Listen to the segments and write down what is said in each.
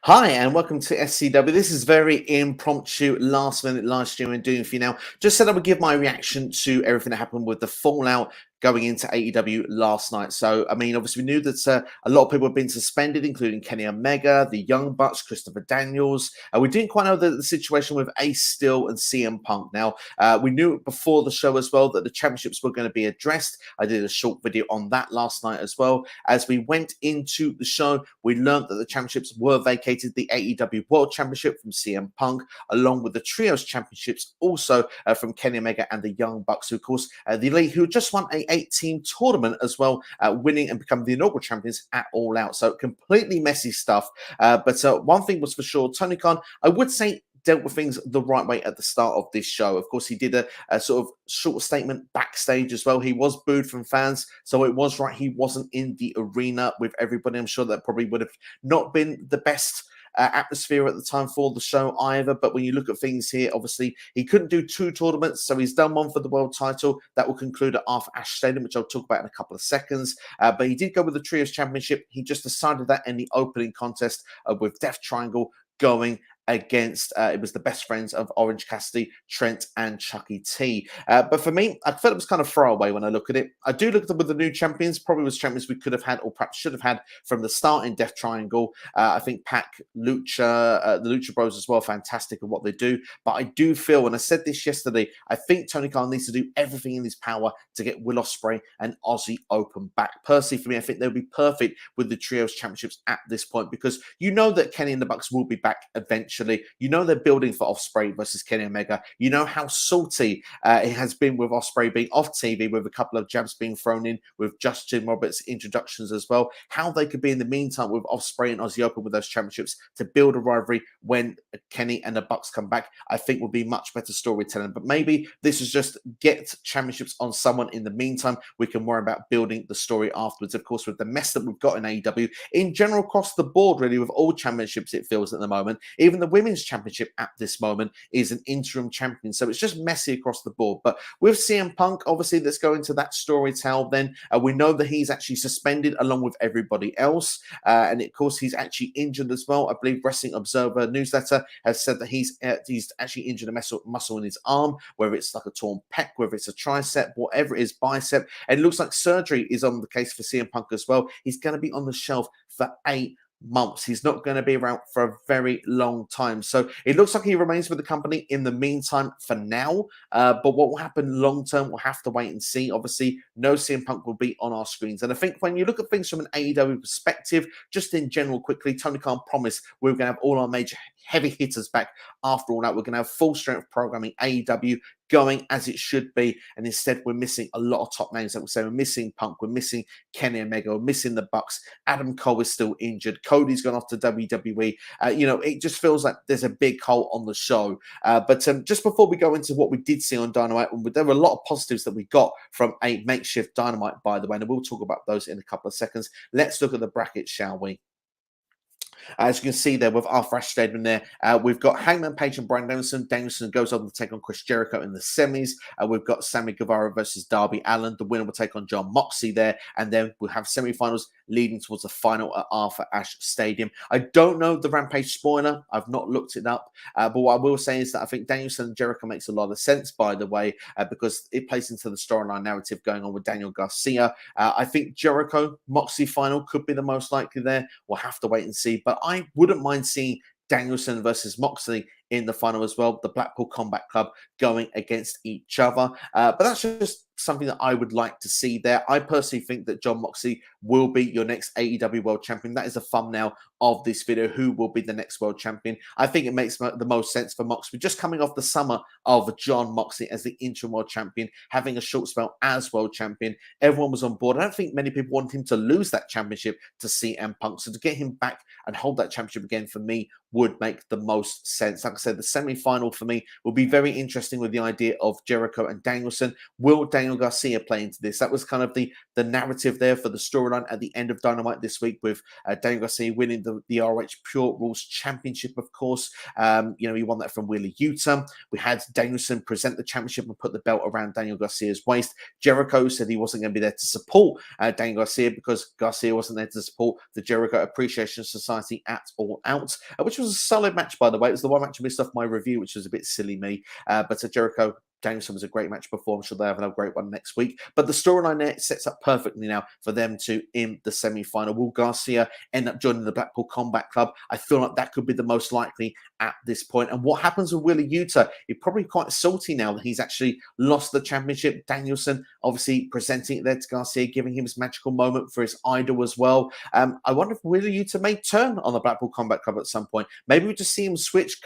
Hi, and welcome to SCW. This is very impromptu, last minute live stream I'm doing for you now. Just said I would give my reaction to everything that happened with the fallout going into AEW last night. So, I mean, obviously, we knew that a lot of people have been suspended, including Kenny Omega, the Young Bucks, Christopher Daniels. We didn't quite know the situation with Ace Steel and CM Punk. Now, we knew before the show as well that the championships were going to be addressed. I did a short video on that last night as well. As we went into the show, we learned that the championships were vacated. The AEW World Championship from CM Punk, along with the Trios Championships, also from Kenny Omega and the Young Bucks, who, of course, the Elite, who just won a 8-team tournament as well, winning and becoming the inaugural champions at All Out. So completely messy stuff. But one thing was for sure, Tony Khan, I would say, dealt with things the right way at the start of this show. Of course, he did a sort of short statement backstage as well. He was booed from fans, so it was right. He wasn't in the arena with everybody. I'm sure that probably would have not been the best atmosphere at the time for the show either. But when you look at things here, obviously he couldn't do two tournaments, so he's done one for the world title that will conclude at Arthur Ashe Stadium, which I'll talk about in a couple of seconds. But he did go with the Trios Championship. He just decided that in the opening contest with Death Triangle going against it was the best friends of Orange Cassidy, Trent, and Chucky T. But for me, I felt it was kind of throwaway when I look at it. I do look at them with the new champions, probably was champions we could have had or perhaps should have had from the start in Death Triangle. I think Pac, Lucha, the Lucha Bros as well, fantastic at what they do. But I do feel, and I said this yesterday, I think Tony Khan needs to do everything in his power to get Will Ospreay and Aussie Open back. Personally, for me, I think they'll be perfect with the Trios Championships at this point, because you know that Kenny and the Bucks will be back eventually. You know they're building for Ospreay versus Kenny Omega. You know how salty it has been with Ospreay being off TV, with a couple of jabs being thrown in with Justin Roberts introductions as well. How they could be in the meantime with Ospreay and Aussie Open with those championships to build a rivalry when Kenny and the Bucks come back, I think would be much better storytelling. But maybe this is just get championships on someone in the meantime. We can worry about building the story afterwards. Of course, with the mess that we've got in AEW in general across the board, really, with all championships, it feels at the moment. Even the women's championship at this moment is an interim champion, so it's just messy across the board. But with CM Punk, obviously, let's go into that story tell then. We know that he's actually suspended along with everybody else, and of course he's actually injured as well. I believe Wrestling Observer newsletter has said that he's actually injured a muscle in his arm, whether it's like a torn pec, whether it's a tricep, whatever it is, bicep. And it looks like surgery is on the case for CM Punk as well. He's going to be on the shelf for 8 months. He's not going to be around for a very long time. So it looks like he remains with the company in the meantime for now. But what will happen long term, we'll have to wait and see. Obviously, no CM Punk will be on our screens. And I think when you look at things from an AEW perspective, just in general, quickly, Tony Khan promised we're going to have all our major heavy hitters back after all that. We're going to have full strength programming AEW going as it should be, and instead we're missing a lot of top names. Like we say, we're missing Punk, we're missing Kenny Omega, we're missing the Bucks. Adam Cole is still injured. Cody's gone off to WWE. It just feels like there's a big hole on the show. But just before we go into what we did see on Dynamite, there were a lot of positives that we got from a makeshift Dynamite, by the way, and we'll talk about those in a couple of seconds. Let's look at the bracket, shall we? As you can see there with Arthur Ashe Stadium there, we've got Hangman Page and Bryan Danielson. Danielson goes on to take on Chris Jericho in the semis. We've got Sammy Guevara versus Darby Allin. The winner will take on John Moxley there. And then we'll have semifinals leading towards the final at Arthur Ashe Stadium. I don't know the Rampage spoiler. I've not looked it up. But what I will say is that I think Danielson and Jericho makes a lot of sense, by the way, because it plays into the storyline narrative going on with Daniel Garcia. I think Jericho Moxley final could be the most likely there. We'll have to wait and see. But I wouldn't mind seeing Danielson versus Moxley in the final as well. The Blackpool Combat Club going against each other. But that's just something that I would like to see there. I personally think that John Moxley will be your next AEW World Champion. That is the thumbnail of this video. Who will be the next World Champion? I think it makes the most sense for Moxley. Just coming off the summer of John Moxley as the interim World Champion, having a short spell as World Champion, everyone was on board. I don't think many people want him to lose that championship to CM Punk. So to get him back and hold that championship again, for me, would make the most sense. Like I said, the semi-final for me will be very interesting with the idea of Jericho and Danielson. Will Daniel Garcia play into this? That was kind of the narrative there for the storyline at the end of Dynamite this week, with Daniel Garcia winning the ROH Pure Rules Championship, of course. He won that from Wheeler Yuta. We had Danielson present the championship and put the belt around Daniel Garcia's waist. Jericho said he wasn't going to be there to support Daniel Garcia because Garcia wasn't there to support the Jericho Appreciation Society at All Out, which was a solid match, by the way. It was the one match I missed off my review, which was a bit silly me. But Jericho Danielson was a great match before. I'm sure they have another great one next week. But the storyline there sets up perfectly now for them to in the semi-final. Will Garcia end up joining the Blackpool Combat Club? I feel like that could be the most likely at this point. And what happens with Wheeler Yuta? He's probably quite salty now that he's actually lost the championship. Danielson obviously presenting it there to Garcia, giving him his magical moment for his idol as well. I wonder if Wheeler Yuta may turn on the Blackpool Combat Club at some point. Maybe we just see him switch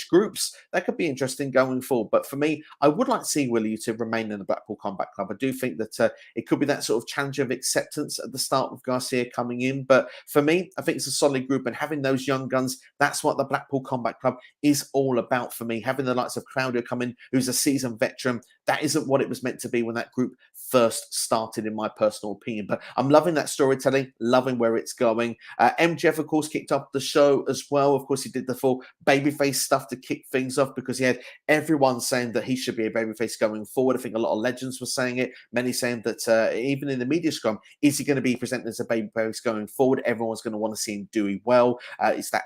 groups. That could be interesting going forward. But for me, I would like to see Wheeler Yuta remain in the Blackpool Combat Club. I do think that it could be that sort of challenge of acceptance at the start with Garcia coming in. But for me, I think it's a solid group, and having those young guns, that's what the Blackpool Combat Club is all about for me. Having the likes of Claudio come in, who's a seasoned veteran, that isn't what it was meant to be when that group first started, in my personal opinion. But I'm loving that storytelling, loving where it's going. MJF, of course, kicked off the show as well. Of course, he did the full babyface stuff to kick things off because he had everyone saying that he should be a babyface going forward. I think a lot of legends were saying it, many saying that even in the media scrum, is he going to be presented as a babyface going forward? Everyone's going to want to see him doing well. It's that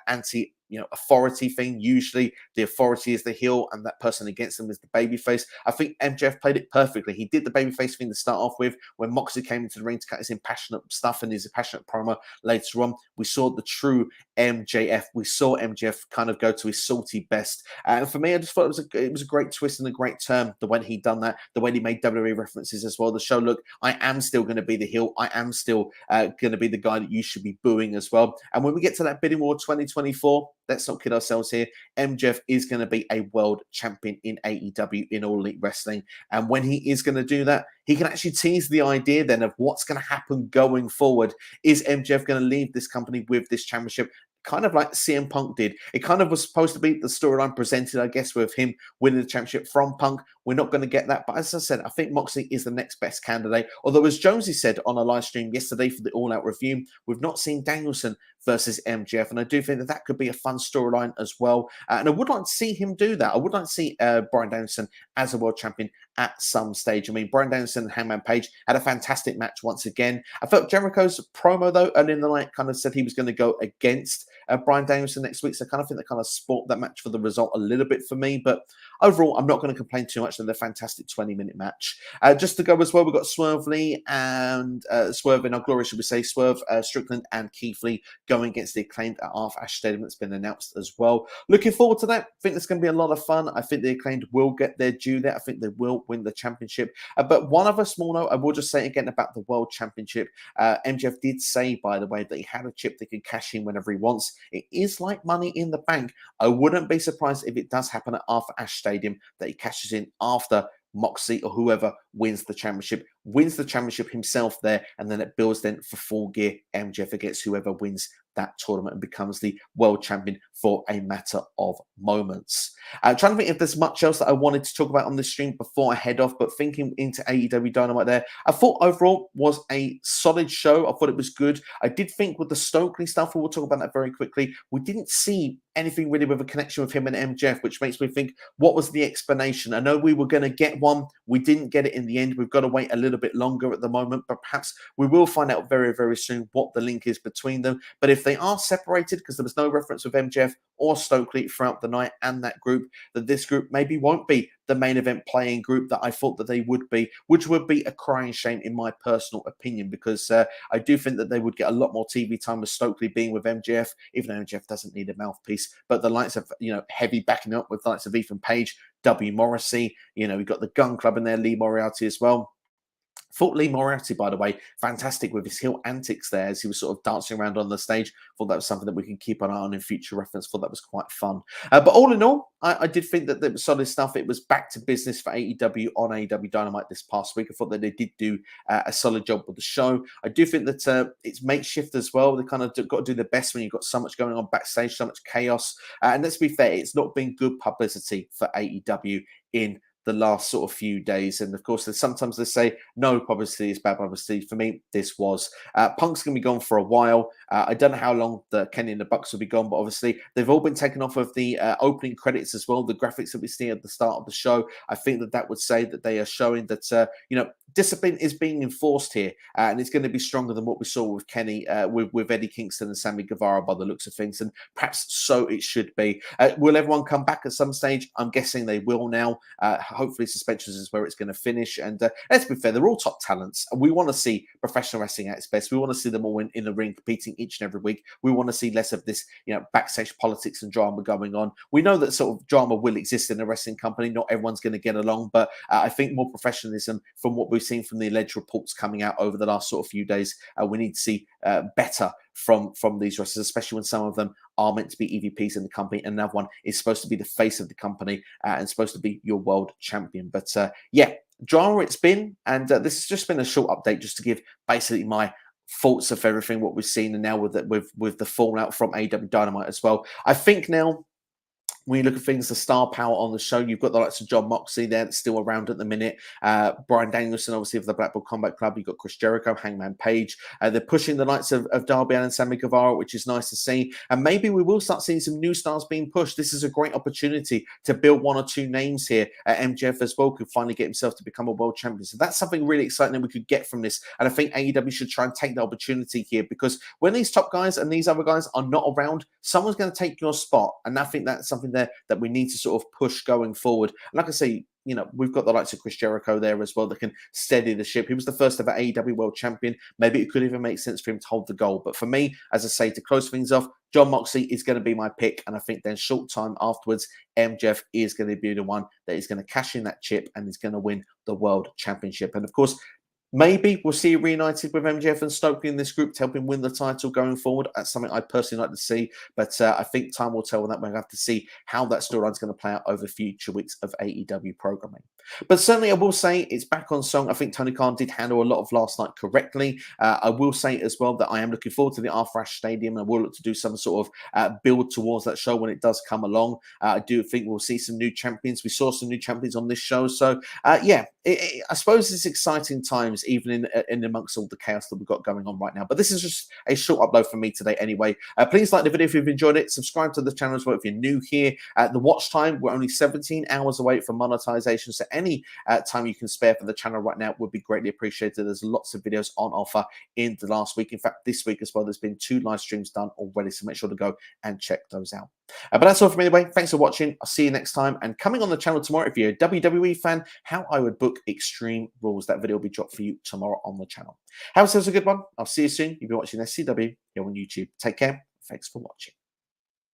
authority thing. Usually the authority is the heel and that person against them is the babyface. I think MJF played it perfectly. He did the babyface thing to start off with. When Moxley came into the ring to cut his impassionate stuff and his passionate promo later on, we saw the true MJF. We saw MJF kind of go to his salty best. And for me, I just thought it was a great twist and a great turn, the way he done that, the way he made WWE references as well. The show, look, I am still going to be the heel. I am still going to be the guy that you should be booing as well. And when we get to that bidding war 2024, let's not kid ourselves here. MJF is going to be a world champion in AEW, in All Elite Wrestling. And when he is going to do that, he can actually tease the idea then of what's going to happen going forward. Is MJF going to leave this company with this championship? Kind of like CM Punk did. It kind of was supposed to be the storyline presented, I guess, with him winning the championship from Punk. We're not going to get that. But as I said, I think Moxley is the next best candidate. Although, as Jonesy said on a live stream yesterday for the All Out review, we've not seen Danielson versus MJF. And I do think that could be a fun storyline as well. And I would like to see him do that. I would like to see Bryan Danielson as a world champion at some stage. I mean, Bryan Danielson and Hangman Page had a fantastic match once again. I felt Jericho's promo, though, early in the night kind of said he was going to go against Bryan Danielson next week. So I kind of think that kind of spoiled that match for the result a little bit for me. But overall, I'm not going to complain too much. They're a fantastic 20-minute match. Just to go as well, we've got Swerve Lee and Swerve in our glory, should we say, Swerve Strickland and Keith Lee going against the Acclaimed at Arthur Ashe Stadium. That's been announced as well. Looking forward to that. I think it's going to be a lot of fun. I think the Acclaimed will get their due there. I think they will win the championship. But one other small note, I will just say again about the World Championship. MJF did say, by the way, that he had a chip that can cash in whenever he wants. It is like money in the bank. I wouldn't be surprised if it does happen at Arthur Ashe Stadium, that he cashes in after Moxley or whoever wins the championship himself there, and then it builds then for Full Gear MJF against whoever wins that tournament and becomes the world champion for a matter of moments. I'm trying to think if there's much else that I wanted to talk about on this stream before I head off, but thinking into AEW Dynamite there, I thought overall was a solid show. I thought it was good. I did think with the Stokely stuff, we'll talk about that very quickly, we didn't see anything really with a connection with him and MJF, which makes me think, what was the explanation? I know we were going to get one. We didn't get it in the end. We've got to wait a little bit longer at the moment, but perhaps we will find out very, very soon what the link is between them. But if they are separated, because there was no reference with MJF or Stokely throughout the night and that group, that this group maybe won't be the main event playing group that I thought that they would be, which would be a crying shame in my personal opinion, because I do think that they would get a lot more TV time with Stokely being with MJF, even though MJF doesn't need a mouthpiece. But the likes of, Heavy backing up with the likes of Ethan Page, W. Morrissey, we've got the Gun Club in there, Lee Moriarty as well. Thought Lee Moriarty, by the way, fantastic with his heel antics there as he was sort of dancing around on the stage. Thought that was something that we can keep an eye on in future reference. Thought that was quite fun. But all in all, I did think that there was solid stuff. It was back to business for AEW on AEW Dynamite this past week. I thought that they did do a solid job with the show. I do think that it's makeshift as well. They kind of got to do the best when you've got so much going on backstage, so much chaos. And let's be fair, it's not been good publicity for AEW in the last sort of few days. And of course, sometimes they say no publicity is bad publicity. For me, this was. Punk's going to be gone for a while. I don't know how long the Kenny and the Bucks will be gone, but obviously they've all been taken off of the opening credits as well. The graphics that we see at the start of the show, I think that would say that they are showing that, discipline is being enforced here, and it's going to be stronger than what we saw with Kenny, with Eddie Kingston and Sammy Guevara by the looks of things, and perhaps so it should be. Will everyone come back at some stage? I'm guessing they will now. Hopefully suspensions is where it's going to finish, and let's be fair, they're all top talents, and we want to see professional wrestling at its best. We want to see them all in the ring competing each and every week. We want to see less of this, backstage politics and drama going on. We know that sort of drama will exist in a wrestling company. Not everyone's going to get along, but I think more professionalism from what we've seen from the alleged reports coming out over the last sort of few days. We need to see better from these wrestlers, especially when some of them are meant to be EVPs in the company, and another one is supposed to be the face of the company and supposed to be your world champion. But yeah, drama it's been, and this has just been a short update just to give basically my thoughts of everything what we've seen, and now with the fallout from AEW Dynamite as well. I think now, when you look at things, the star power on the show, you've got the likes of John Moxley there that's still around at the minute. Bryan Danielson, obviously, of the Blackpool Combat Club. You've got Chris Jericho, Hangman Page. They're pushing the likes of Darby Allin and Sammy Guevara, which is nice to see. And maybe we will start seeing some new stars being pushed. This is a great opportunity to build one or two names here. MJF as well could finally get himself to become a world champion. So that's something really exciting that we could get from this. And I think AEW should try and take the opportunity here, because when these top guys and these other guys are not around, someone's going to take your spot. And I think that's something there that we need to sort of push going forward. And like I say, we've got the likes of Chris Jericho there as well that can steady the ship. He was the first ever AEW world champion. Maybe it could even make sense for him to hold the gold. But for me, as I say, to close things off, John Moxley is going to be my pick. And I think then short time afterwards, MJF is going to be the one that is going to cash in that chip and is going to win the world championship. And of course, maybe we'll see it reunited with MJF and Stokely in this group to help him win the title going forward. That's something I'd personally like to see. But I think time will tell on that. We'll have to see how that storyline is going to play out over future weeks of AEW programming. But certainly I will say it's back on song. I think Tony Khan did handle a lot of last night correctly. I will say as well that I am looking forward to the Arthur Ashe Stadium, and we'll look to do some sort of build towards that show when it does come along. I do think we'll see some new champions. We saw some new champions on this show. So yeah, I suppose it's exciting times, even in amongst all the chaos that we've got going on right now. But this is just a short upload from me today anyway. Please like the video if you've enjoyed it. Subscribe to the channel as well if you're new here. The watch time, we're only 17 hours away from monetization. So any time you can spare for the channel right now would be greatly appreciated. There's lots of videos on offer in the last week. In fact, this week as well, there's been 2 live streams done already. So make sure to go and check those out. But that's all from me anyway. Thanks for watching. I'll see you next time. And coming on the channel tomorrow, if you're a WWE fan, how I would book Extreme Rules. That video will be dropped for you tomorrow on the channel. Have yourselves a good one. I'll see you soon. You'll be watching SCW here on YouTube. Take care. Thanks for watching.